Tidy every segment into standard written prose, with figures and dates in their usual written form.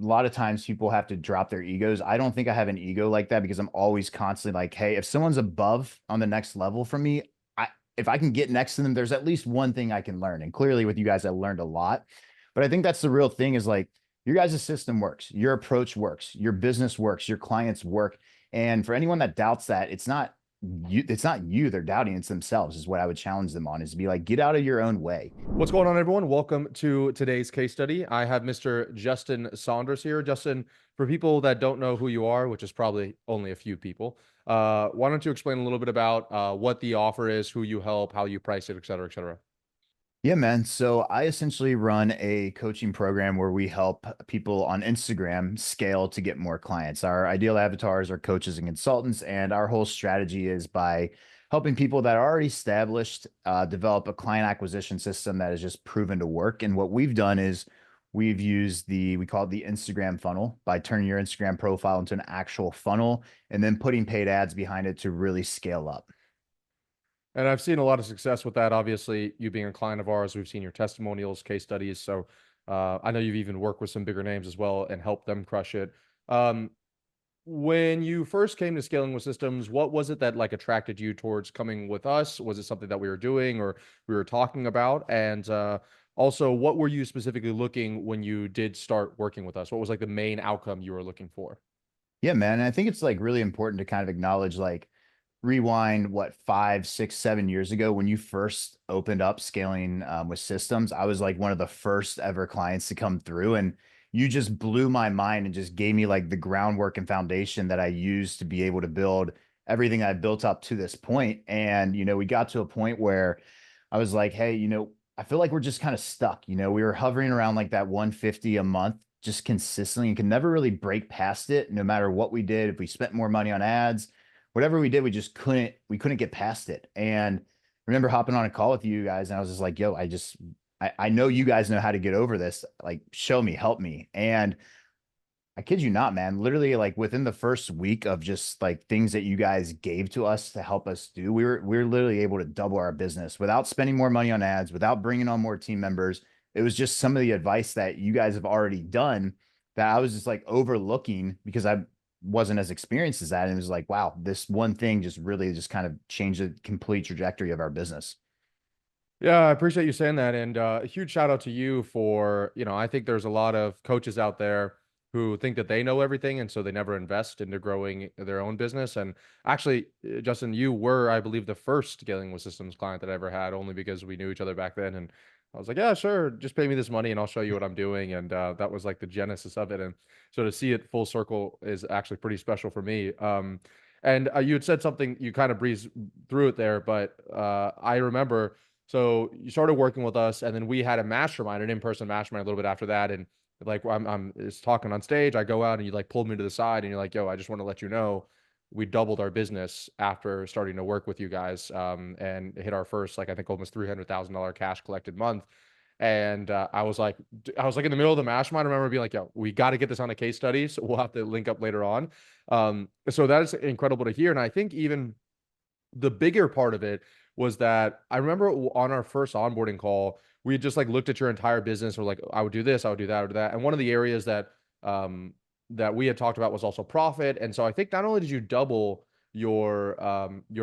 lot of times people have to drop their egos. I don't think I have an ego like that because I'm always constantly like, hey, if someone's above on the next level from me, I if I can get next to them, there's at least one thing I can learn. And clearly with you guys, I learned a lot. But I think that's the real thing is like your guys' system works, your approach works, your business works, your clients work. And for anyone that doubts that, it's not you they're doubting, it's themselves, is what I would challenge them on, is to be like, get out of your own way. What's going on, everyone? Welcome to today's case study. I have Mr. Justin Saunders here. Justin, for people that don't know who you are, which is probably only a few people, why don't you explain a little bit about what the offer is, who you help, how you price it, et cetera, et cetera. Yeah, man. So I essentially run a coaching program where we help people on Instagram scale to get more clients. Our ideal avatars are coaches and consultants, and our whole strategy is by helping people that are already established develop a client acquisition system that is just proven to work. And what we've done is we've used we call it the Instagram funnel, by turning your Instagram profile into an actual funnel and then putting paid ads behind it to really scale up. And I've seen a lot of success with that. Obviously, you being a client of ours, we've seen your testimonials, case studies. So I know you've even worked with some bigger names as well and helped them crush it. Um, when you first came to scaling with systems, what was it that like attracted you towards coming with us? Was it something that we were doing or we were talking about? And also, what were you specifically looking when you did start working with us? What was like the main outcome you were looking for? Yeah, man. And I think it's like really important to kind of acknowledge, like, rewind what, 5, 6, 7 years ago when you first opened up scaling with systems. I was like one of the first ever clients to come through, and you just blew my mind and just gave me like the groundwork and foundation that I used to be able to build everything I've built up to this point. And we got to a point where I was like, hey, I feel like we're just kind of stuck. We were hovering around like that 150 a month just consistently and could never really break past it, no matter what we did. If we spent more money on ads, whatever we did, we couldn't get past it. And I remember hopping on a call with you guys, and I was just like, yo, I know you guys know how to get over this. Like, show me, help me. And I kid you not, man, literally like within the first week of just like things that you guys gave to us to help us do, we were literally able to double our business without spending more money on ads, without bringing on more team members. It was just some of the advice that you guys have already done that I was just like overlooking because I wasn't as experienced as that. And it was like, wow, this one thing just really just kind of changed the complete trajectory of our business. Yeah, I appreciate you saying that. And a huge shout out to you for, I think there's a lot of coaches out there who think that they know everything. And so they never invest into growing their own business. And actually, Justin, you were, I believe, the first scaling with systems client that I ever had, only because we knew each other back then. And I was like, yeah, sure. Just pay me this money and I'll show you what I'm doing. And that was like the genesis of it. And so to see it full circle is actually pretty special for me. And you had said something, you kind of breezed through it there, but I remember. So you started working with us, and then we had a mastermind, an in-person mastermind, a little bit after that. And like I'm is talking on stage, I go out and you like pulled me to the side, and you're like, "Yo, I just want to let you know, we doubled our business after starting to work with you guys, and hit our first like I think almost $300,000 cash collected month." And I was like in the middle of the mastermind. I remember being like, "Yo, we got to get this on a case study, so we'll have to link up later on." So that is incredible to hear, and I think even the bigger part of it was that I remember on our first onboarding call, we had just like looked at your entire business. We're like, I would do this, I would do that, I would do that. And one of the areas that we had talked about was also profit. And so I think not only did you double your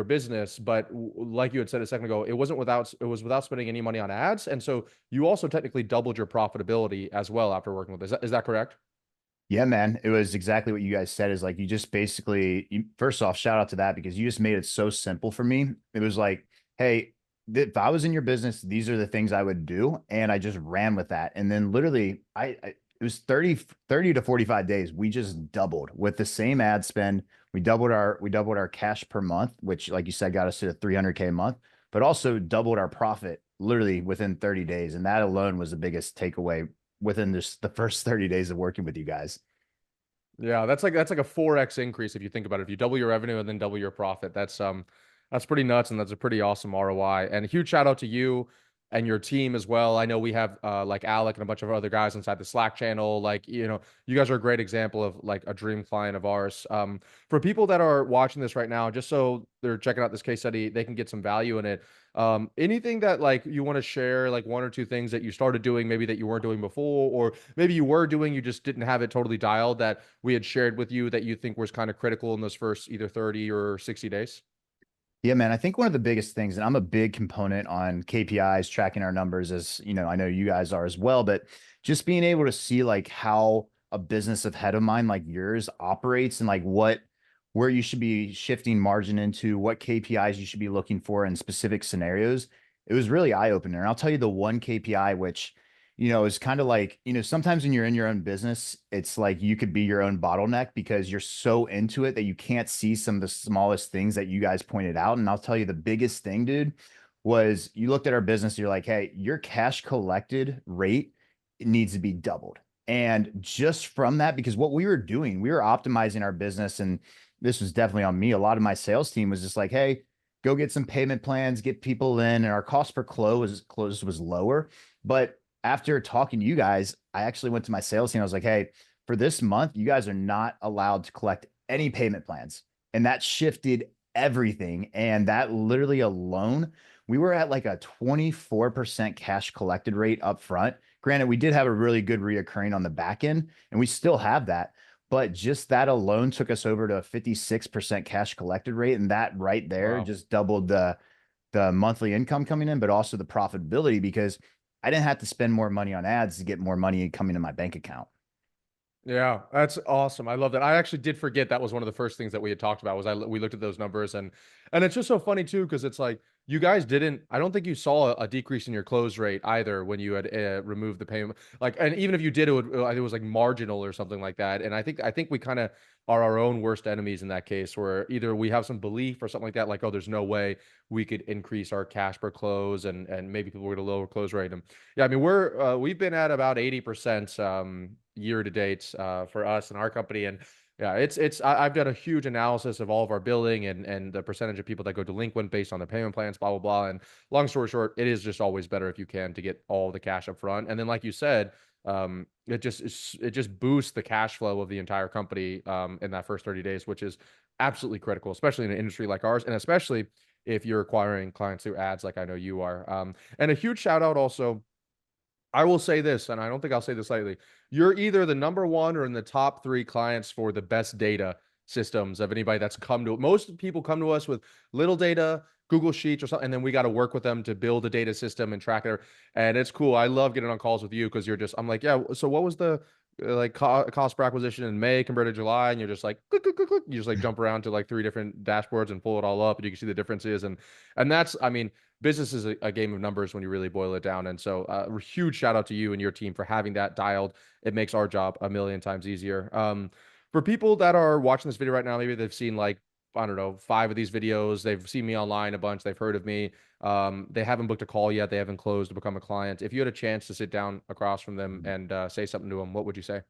business, but like you had said a second ago, it was without spending any money on ads. And so you also technically doubled your profitability as well after working with this. Is that correct? Yeah, man. It was exactly what you guys said, is like, you just basically, first off, shout out to that because you just made it so simple for me. It was like, hey, if I was in your business, these are the things I would do. And I just ran with that. And then literally it was 30 to 45 days. We just doubled with the same ad spend. We doubled our cash per month, which, like you said, got us to 300K a month, but also doubled our profit literally within 30 days. And that alone was the biggest takeaway within the first 30 days of working with you guys. Yeah, that's like a 4x increase if you think about it. If you double your revenue and then double your profit, that's pretty nuts, and that's a pretty awesome ROI. And a huge shout out to you and your team as well. I know we have like Alec and a bunch of other guys inside the Slack channel. Like, you guys are a great example of like a dream client of ours. For people that are watching this right now, just so they're checking out this case study, they can get some value in it. Anything that like you want to share, like one or two things that you started doing, maybe that you weren't doing before, or maybe you were doing, you just didn't have it totally dialed that we had shared with you that you think was kind of critical in those first either 30 or 60 days? Yeah, man. I think one of the biggest things, and I'm a big component on KPIs, tracking our numbers, as you know, I know you guys are as well, but just being able to see like how a business of head of mine like yours operates and like where you should be shifting margin into, what KPIs you should be looking for in specific scenarios. It was really eye-opening. And I'll tell you the one KPI which, is kind of like, sometimes when you're in your own business, it's like you could be your own bottleneck because you're so into it that you can't see some of the smallest things that you guys pointed out. And I'll tell you the biggest thing, dude, was you looked at our business, you're like, hey, your cash collected rate needs to be doubled. And just from that, because what we were doing, we were optimizing our business. And this was definitely on me. A lot of my sales team was just like, hey, go get some payment plans, get people in. And our cost per close was lower. But after talking to you guys, I actually went to my sales team. I was like, hey, for this month, you guys are not allowed to collect any payment plans. And that shifted everything. And that literally alone, we were at like a 24% cash collected rate up front. Granted, we did have a really good reoccurring on the back end, and we still have that. But just that alone took us over to a 56% cash collected rate. And that right there Wow. just doubled the monthly income coming in, but also the profitability because I didn't have to spend more money on ads to get more money coming to my bank account. Yeah, that's awesome. I love that. I actually did forget that was one of the first things that we had talked about was we looked at those numbers and it's just so funny too because it's like you guys didn't. I don't think you saw a decrease in your close rate either when you had removed the payment. Like, and even if you did, it was like marginal or something like that. And I think we kind of are our own worst enemies in that case, where either we have some belief or something like that, like oh, there's no way we could increase our cash per close and maybe people would a lower close rate. And yeah, I mean we've been at about 80% year to date for us and our company. And yeah, I've done a huge analysis of all of our billing and the percentage of people that go delinquent based on their payment plans, blah blah blah. And long story short, it is just always better if you can to get all the cash up front. And then, like you said, it just boosts the cash flow of the entire company in that first 30 days, which is absolutely critical, especially in an industry like ours, and especially if you're acquiring clients through ads, like I know you are. And a huge shout out also, I will say this, and I don't think I'll say this lightly. You're either the number one or in the top three clients for the best data systems of anybody that's come to. Most people come to us with little data, Google Sheets or something, and then we got to work with them to build a data system and track it. And it's cool. I love getting on calls with you because I'm like, yeah. So what was the like cost per acquisition in May compared to July? And you're just like, click, click, click, click. You just like jump around to like three different dashboards and pull it all up, and you can see the differences. And that's, I mean, business is a game of numbers when you really boil it down. And so, huge shout out to you and your team for having that dialed. It makes our job a million times easier. For people that are watching this video right now, maybe they've seen like, I don't know, 5 of these videos. They've seen me online a bunch. They've heard of me. They haven't booked a call yet. They haven't closed to become a client. If you had a chance to sit down across from them and say something to them, what would you say? I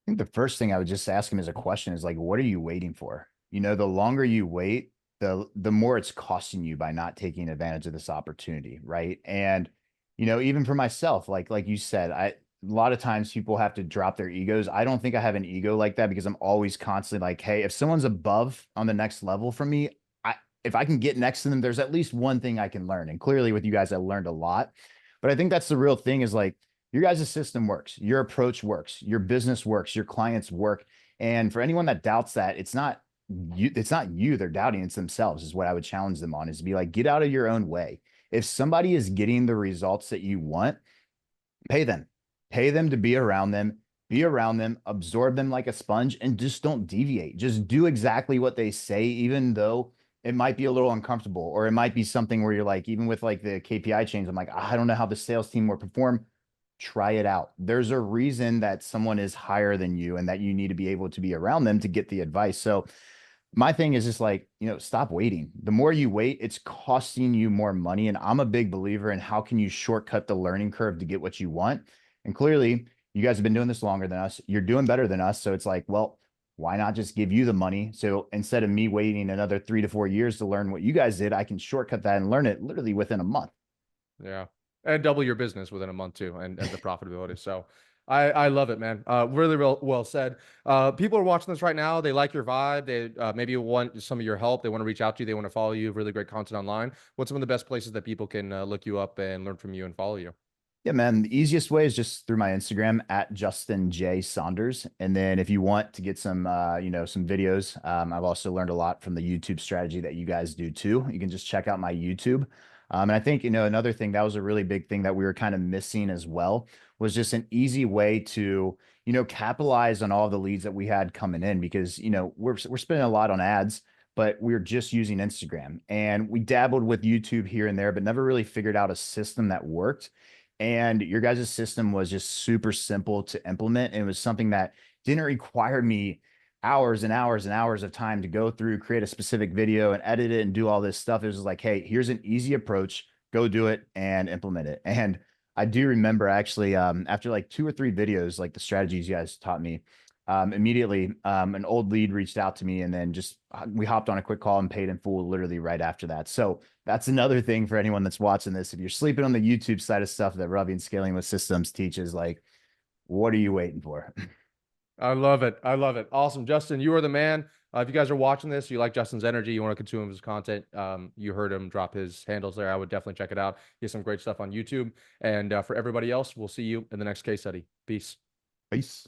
think the first thing I would just ask him as a question is like, what are you waiting for? The longer you wait, the more it's costing you by not taking advantage of this opportunity, right? And even for myself, like you said, a lot of times people have to drop their egos. I don't think I have an ego like that because I'm always constantly like, hey, if someone's above on the next level from me, if I can get next to them, there's at least one thing I can learn. And clearly with you guys, I learned a lot. But I think that's the real thing is like your guys' system works, your approach works, your business works, your clients work. And for anyone that doubts that, it's not you they're doubting, it's themselves, is what I would challenge them on, is to be like, get out of your own way. If somebody is getting the results that you want, pay them. Pay them to be around them, absorb them like a sponge, and just don't deviate. Just do exactly what they say, even though it might be a little uncomfortable, or it might be something where you're like, even with like the KPI change, I'm like, I don't know how the sales team will perform. Try it out. There's a reason that someone is higher than you and that you need to be able to be around them to get the advice. So my thing is just like, stop waiting. The more you wait, it's costing you more money. And I'm a big believer in how can you shortcut the learning curve to get what you want. And clearly, you guys have been doing this longer than us. You're doing better than us. So it's like, well, why not just give you the money? So instead of me waiting another 3 to 4 years to learn what you guys did, I can shortcut that and learn it literally within a month. Yeah. And double your business within a month too, and the profitability. So I love it, man. Really well said. People are watching this right now. They like your vibe. They maybe want some of your help. They want to reach out to you. They want to follow you. Really great content online. What's some of the best places that people can look you up and learn from you and follow you? Yeah, man. The easiest way is just through my Instagram at Justin J Saunders. And then if you want to get some, some videos, I've also learned a lot from the YouTube strategy that you guys do too. You can just check out my YouTube. And I think, another thing that was a really big thing that we were kind of missing as well was just an easy way to, capitalize on all the leads that we had coming in because, we're spending a lot on ads, but we're just using Instagram and we dabbled with YouTube here and there, but never really figured out a system that worked. And your guys' system was just super simple to implement. And it was something that didn't require me hours and hours and hours of time to go through, create a specific video and edit it and do all this stuff. It was like, hey, here's an easy approach. Go do it and implement it. And I do remember actually after like 2 or 3 videos, like the strategies you guys taught me, immediately an old lead reached out to me and then just we hopped on a quick call and paid in full literally right after that. So that's another thing for anyone that's watching this. If you're sleeping on the YouTube side of stuff that Ravi and Scaling with Systems teaches, like, what are you waiting for? I love it. I love it. Awesome. Justin, you are the man. If you guys are watching this, you like Justin's energy, you want to consume his content, you heard him drop his handles there. I would definitely check it out. He has some great stuff on YouTube. And for everybody else, we'll see you in the next case study. Peace. Peace.